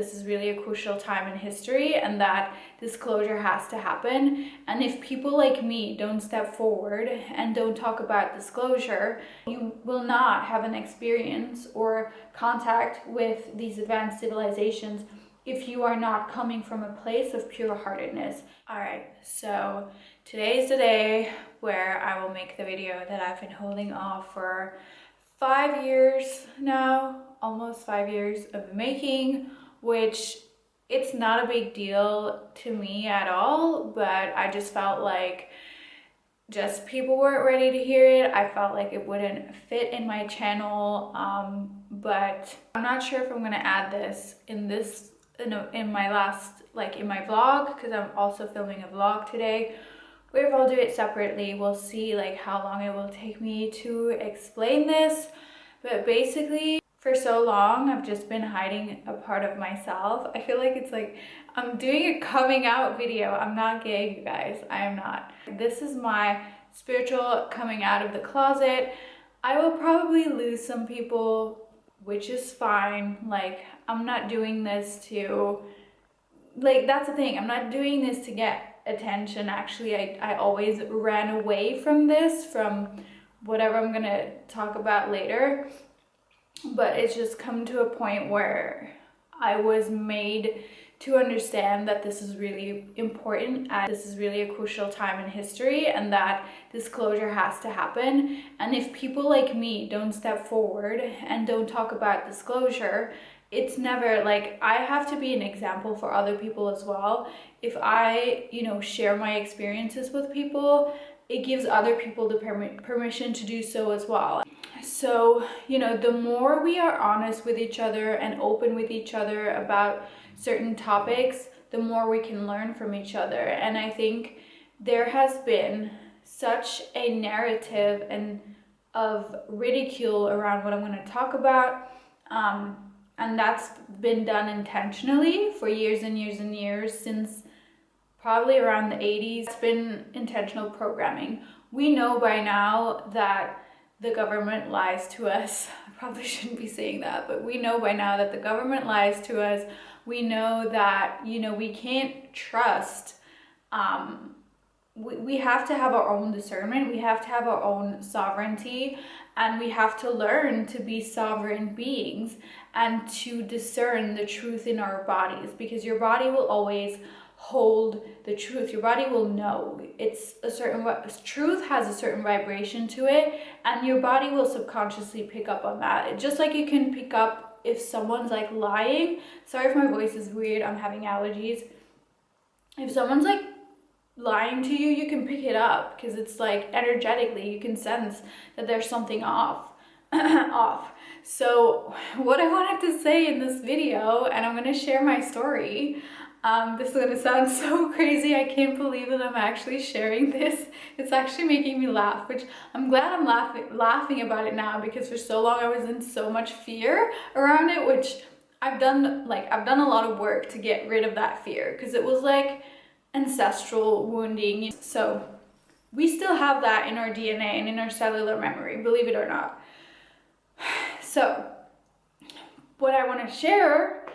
This is really a crucial time in history and that disclosure has to happen. And if people like me don't step forward and don't talk about disclosure, you will not have an experience or contact with these advanced civilizations if you are not coming from a place of pure-heartedness. All right, so today is the day where I will make the video that I've been holding off for 5 years now, almost 5 years of making, which it's not a big deal to me at all, but I just felt like just people weren't ready to hear it. I felt like it wouldn't fit in my channel, but I'm not sure if I'm gonna add this in my last, in my vlog, because I'm also filming a vlog today, or if I'll do it separately. We'll see how long it will take me to explain this. But basically, for so long, I've just been hiding a part of myself. I feel like it's I'm doing a coming out video. I'm not gay, you guys. I am not. This is my spiritual coming out of the closet. I will probably lose some people, which is fine. I'm not doing this to, that's the thing. I'm not doing this to get attention. Actually, I always ran away from this, from whatever I'm gonna talk about later. But it's just come to a point where I was made to understand that this is really important and this is really a crucial time in history and that disclosure has to happen. And if people like me don't step forward and don't talk about disclosure, it's never I have to be an example for other people as well. If I, share my experiences with people, it gives other people the permission to do so as well. So, the more we are honest with each other and open with each other about certain topics, the more we can learn from each other. And I think there has been such a narrative of ridicule around what I'm going to talk about. And that's been done intentionally for years and years and years, since probably around the 80s. It's been intentional programming. We know by now that the government lies to us. I probably shouldn't be saying that, but we know by now that the government lies to us. We know that, we can't trust. We have to have our own discernment. We have to have our own sovereignty, and we have to learn to be sovereign beings and to discern the truth in our bodies, because your body will always hold the truth. Your body will know. It's a certain truth has a certain vibration to it, and your body will subconsciously pick up on that. Just like you can pick up if someone's lying. Sorry if my voice is weird, I'm having allergies. If someone's lying to you, you can pick it up, because it's energetically you can sense that there's something off. So what I wanted to say in this video, and I'm going to share my story. This is going to sound so crazy. I can't believe that I'm actually sharing this. It's actually making me laugh, which I'm glad I'm laughing about it now, because for so long I was in so much fear around it, which I've done a lot of work to get rid of that fear, because it was ancestral wounding. So we still have that in our DNA and in our cellular memory, believe it or not. So what I want to share,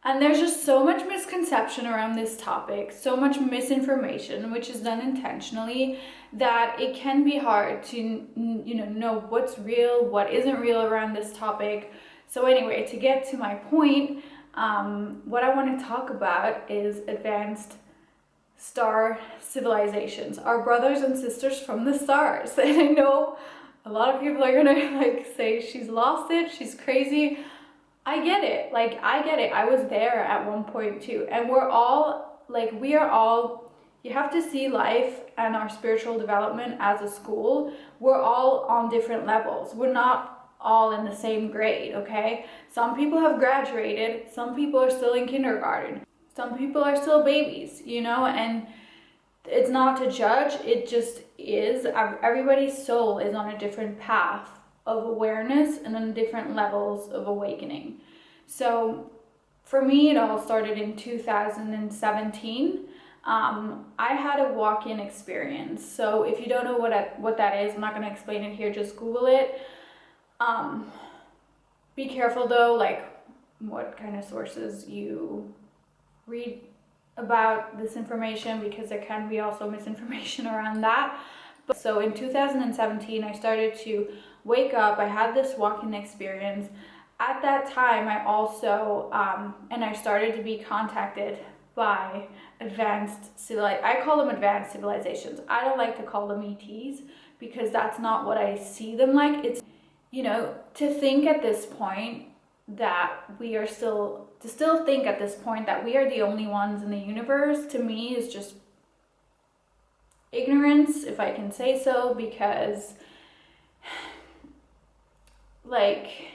and there's just so much misconception around this topic, so much misinformation, which is done intentionally, that it can be hard to, know what's real, what isn't real around this topic. So anyway, to get to my point, what I want to talk about is advanced star civilizations, our brothers and sisters from the stars. And I know a lot of people are gonna say she's lost it, she's crazy. I get it. I get it. I was there at one point too. And we're all, you have to see life and our spiritual development as a school. We're all on different levels. We're not all in the same grade, okay? Some people have graduated. Some people are still in kindergarten. Some people are still babies, and it's not to judge. It just is. Everybody's soul is on a different path of awareness and on different levels of awakening. So for me, it all started in 2017. I had a walk-in experience. So if you don't know what that is, I'm not going to explain it here, just Google it. Be careful though, what kind of sources you read about this information, because there can be also misinformation around that. But so in 2017, I started to wake up. I had this walk-in experience. At that time, I also, and I started to be contacted by I call them advanced civilizations. I don't like to call them ETs, because that's not what I see them like. It's, you know, to think at this point that we are still think at this point that we are the only ones in the universe, to me is just ignorance, if I can say so, because like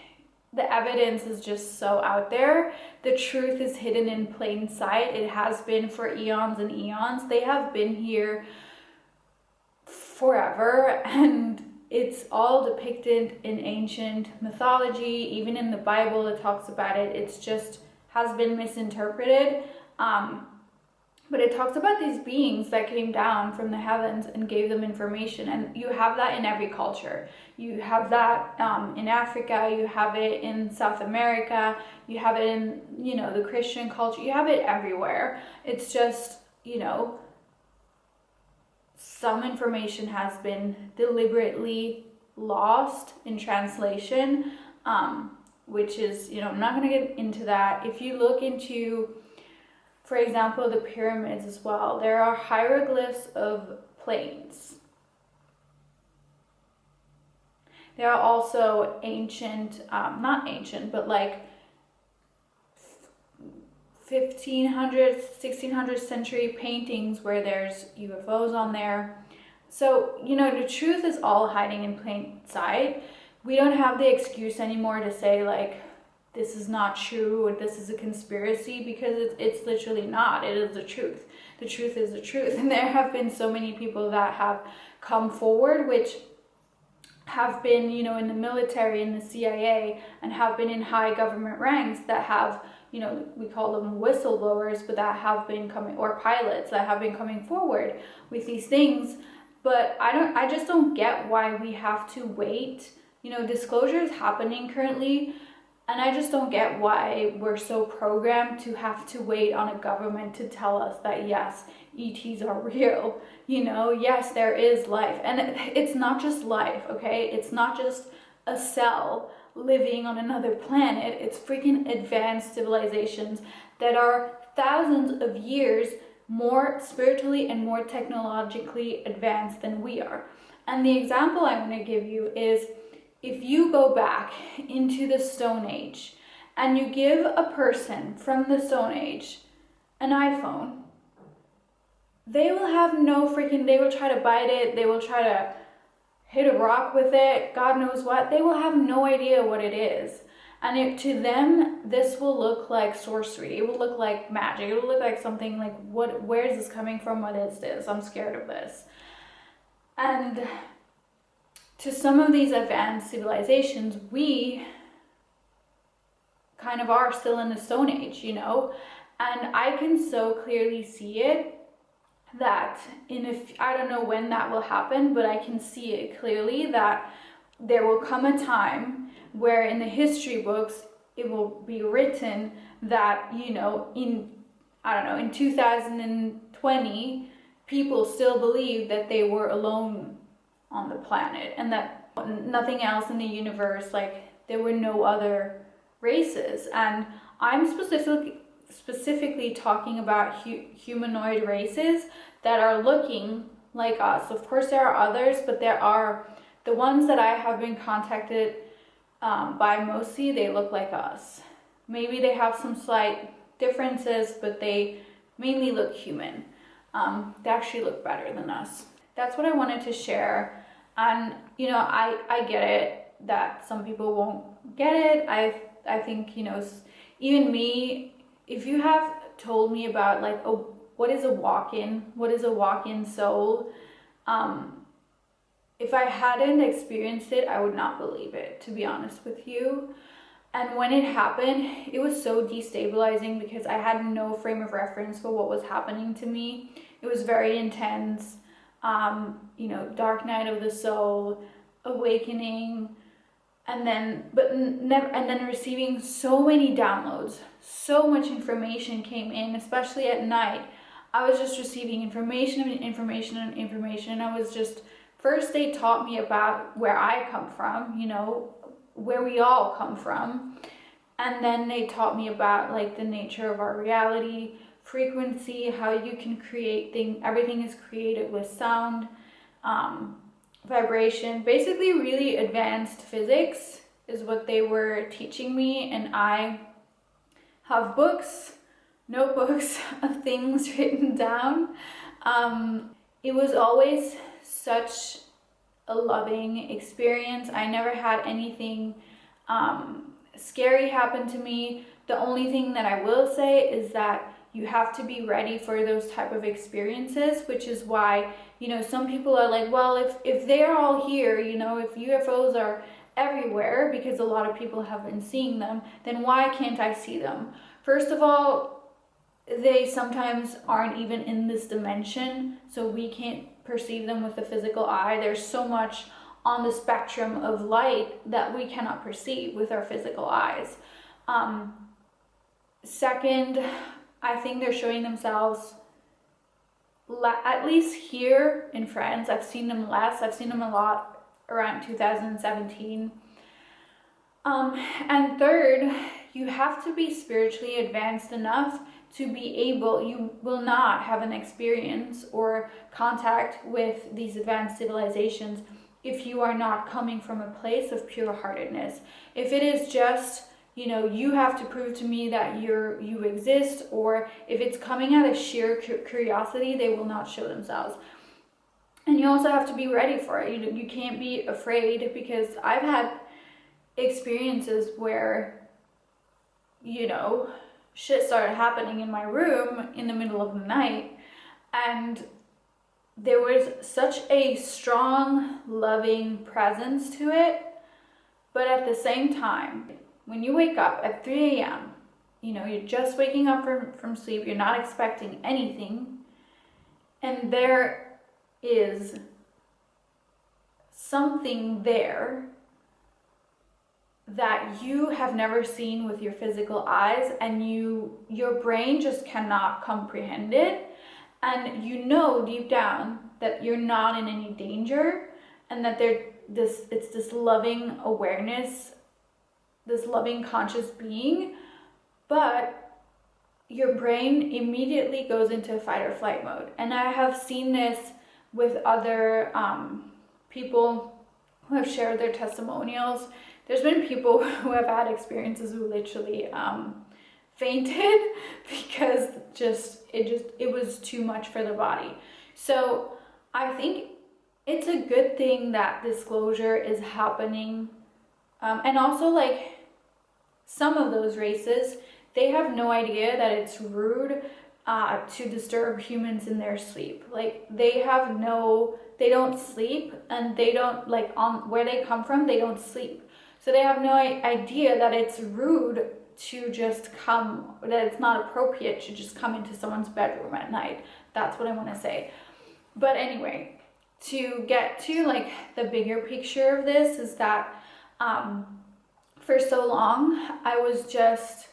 the evidence is just so out there. The truth is hidden in plain sight. It has been for eons and eons. They have been here forever, and it's all depicted in ancient mythology. Even in the Bible, it talks about it. It's just has been misinterpreted. But it talks about these beings that came down from the heavens and gave them information. And you have that in every culture. You have that in Africa, you have it in South America, you have it in, you know, the Christian culture, you have it everywhere. It's just, you know, some information has been deliberately lost in translation, which is, you know, I'm not going to get into that. If you look into, for example, the pyramids as well, there are hieroglyphs of planes. There are also ancient, not ancient, but like 1500, 1600 century paintings where there's UFOs on there. So, you know, the truth is all hiding in plain sight. We don't have the excuse anymore to say like, this is not true or this is a conspiracy, because it's literally not. It is the truth. The truth is the truth. And there have been so many people that have come forward, which have been, you know, in the military, in the CIA, and have been in high government ranks, that have, you know, we call them whistleblowers, but that have been coming, or pilots that have been coming forward with these things. But I just don't get why we have to wait. You know, disclosure is happening currently, and I just don't get why we're so programmed to have to wait on a government to tell us that yes, ETs are real. You know, yes, there is life. And it's not just life, okay? It's not just a cell living on another planet. It's freaking advanced civilizations that are thousands of years more spiritually and more technologically advanced than we are. And the example I'm going to give you is, if you go back into the Stone Age and you give a person from the Stone Age an iPhone, they will have no freaking, they will try to bite it, they will try to hit a rock with it, God knows what. They will have no idea what it is. And to them, this will look like sorcery. It will look like magic. It will look like something like, where is this coming from? What is this? I'm scared of this. And to some of these advanced civilizations, we kind of are still in the Stone Age, you know? And I can so clearly see it that I don't know when that will happen, but I can see it clearly that there will come a time where in the history books, it will be written that, you know, in 2020, people still believe that they were alone on the planet, and that nothing else in the universe, like there were no other races. And I'm specifically talking about humanoid races that are looking like us. Of course there are others, but there are the ones that I have been contacted by mostly, they look like us. Maybe they have some slight differences, but they mainly look human. They actually look better than us. That's what I wanted to share. And, you know, I get it that some people won't get it. I think, you know, even me, if you have told me about like, oh, what is a walk-in soul? If I hadn't experienced it, I would not believe it, to be honest with you. And when it happened, it was so destabilizing because I had no frame of reference for what was happening to me. It was very intense. You know, dark night of the soul, awakening, and then receiving so many downloads, so much information came in, especially at night. I was just receiving information and information and information. I was just, first they taught me about where I come from, you know, where we all come from. And then they taught me about like the nature of our reality, frequency, how you can create things. Everything is created with sound, vibration, basically really advanced physics is what they were teaching me. And I have books, notebooks of things written down. It was always such a loving experience. I never had anything scary happen to me. The only thing that I will say is that you have to be ready for those type of experiences, which is why, you know, some people are like, well, if they're all here, you know, if UFOs are everywhere, because a lot of people have been seeing them, then why can't I see them? First of all, they sometimes aren't even in this dimension, so we can't perceive them with the physical eye. There's so much on the spectrum of light that we cannot perceive with our physical eyes. Second, I think they're showing themselves, at least here in France. I've seen them less. I've seen them a lot around 2017. And third, you have to be spiritually advanced enough to be able, you will not have an experience or contact with these advanced civilizations if you are not coming from a place of pure heartedness. If it is just, you know, you have to prove to me that you exist, or if it's coming out of sheer curiosity, they will not show themselves. And you also have to be ready for it. You can't be afraid, because I've had experiences where, you know, shit started happening in my room in the middle of the night, and there was such a strong, loving presence to it. But at the same time, when you wake up at 3 a.m., you know, you're just waking up from sleep, you're not expecting anything, and there is something there that you have never seen with your physical eyes, and your brain just cannot comprehend it. And you know deep down that you're not in any danger, and that it's this loving awareness, this loving conscious being, but your brain immediately goes into fight or flight mode. And I have seen this with other people who have shared their testimonials. There's been people who have had experiences who literally fainted because it was too much for the body. So I think it's a good thing that disclosure is happening. And also, like, some of those races, they have no idea that it's rude to disturb humans in their sleep. Like, they don't sleep, and they don't, like, on where they come from, they don't sleep. So they have no idea that it's rude to just come, that it's not appropriate to just come into someone's bedroom at night. That's what I want to say. But anyway, to get to like the bigger picture of this is that for so long I was just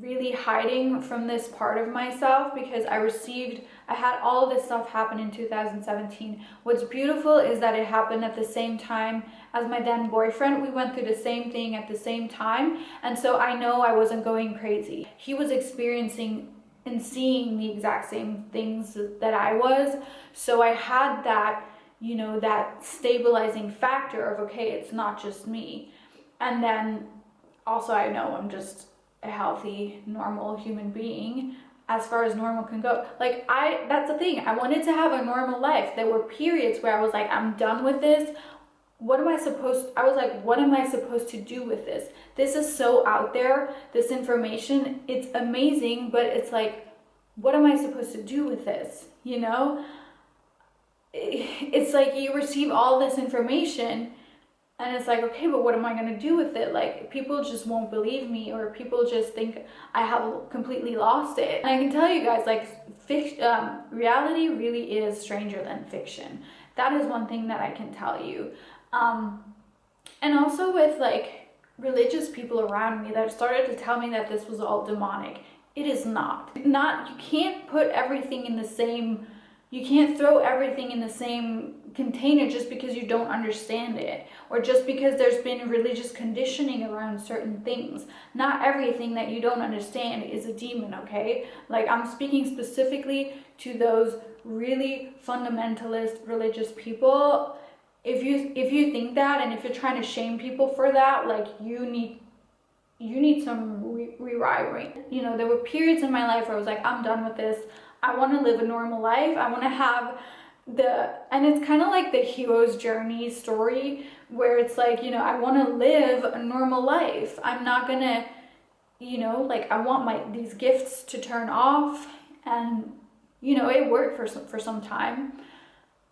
really hiding from this part of myself, because I had all of this stuff happen in 2017. What's beautiful is that it happened at the same time as my then boyfriend. We went through the same thing at the same time, and so I know I wasn't going crazy. He was experiencing and seeing the exact same things that I was, so I had that, you know, that stabilizing factor of, okay, it's not just me. And then also I know I'm just a healthy, normal human being, as far as normal can go. Like, that's the thing, I wanted to have a normal life. There were periods where I was like, I'm done with this. I was like, what am I supposed to do with this? This is so out there, this information, it's amazing, but it's like, what am I supposed to do with this? You know? It's like you receive all this information, and it's like, okay, but what am I going to do with it? Like, people just won't believe me, or people just think I have completely lost it. And I can tell you guys, like, reality really is stranger than fiction. That is one thing that I can tell you. And And also with like religious people around me that started to tell me that this was all demonic. It is not. You can't put everything in the same, you can't throw everything in the same container just because you don't understand it, or just because there's been religious conditioning around certain things. Not everything that you don't understand is a demon, okay? Like, I'm speaking specifically to those really fundamentalist religious people. If you think that, and if you're trying to shame people for that, like, you need some rewiring. You know, there were periods in my life where I was like, I'm done with this. I want to live a normal life. I want to have and it's kind of like the hero's journey story, where it's like, you know, I want to live a normal life. I'm not gonna, you know, like, I want these gifts to turn off. And, you know, it worked for some time,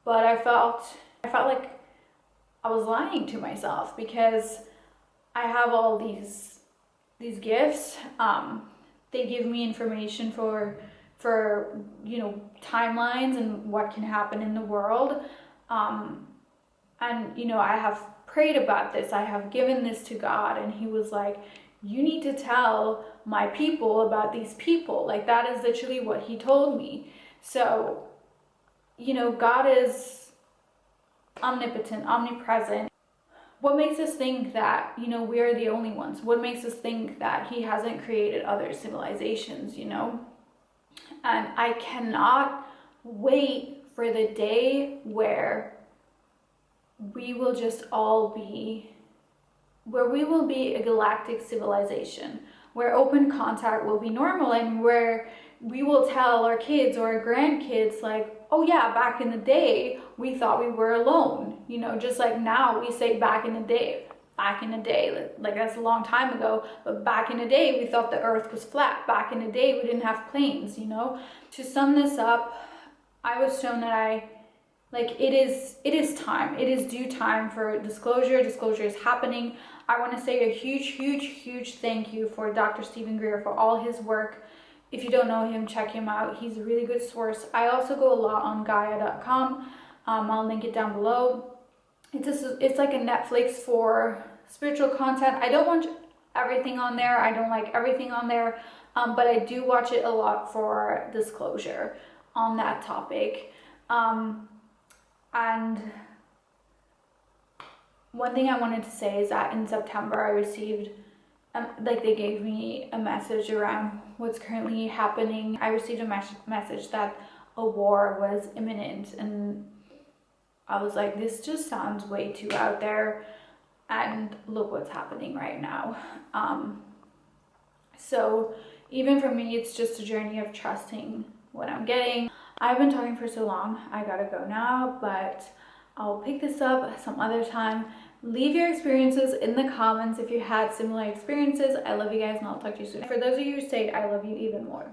but I felt like I was lying to myself, because I have all these gifts. They give me information for you know, timelines and what can happen in the world. And, you know, I have prayed about this. I have given this to God, and he was like, you need to tell my people about these people. Like, that is literally what he told me. So, you know, God is omnipotent, omnipresent. What makes us think that, you know, we're the only ones? What makes us think that he hasn't created other civilizations, you know? And I cannot wait for the day where we will just all be, where we will be a galactic civilization, where open contact will be normal, and where we will tell our kids or our grandkids, like, oh yeah, back in the day, we thought we were alone. You know, just like now we say back in the day, like that's a long time ago, but back in the day, we thought the earth was flat. Back in the day, we didn't have planes, you know? To sum this up, I was shown that it is time. It is due time for disclosure. Disclosure is happening. I want to say a huge thank you for Dr. Stephen Greer for all his work. If you don't know him, check him out. He's a really good source. I also go a lot on gaia.com. I'll link it down below. It's like a Netflix for spiritual content. I don't want everything on there. I don't like everything on there. But I do watch it a lot for disclosure on that topic. And one thing I wanted to say is that in September I received, they gave me a message around what's currently happening. I received a message that a war was imminent, and I was like, this just sounds way too out there, and look what's happening right now. So even for me, it's just a journey of trusting what I'm getting. I've been talking for so long, I gotta go now, but I'll pick this up some other time. Leave your experiences in the comments if you had similar experiences. I love you guys, and I'll talk to you soon. For those of you who stayed, I love you even more.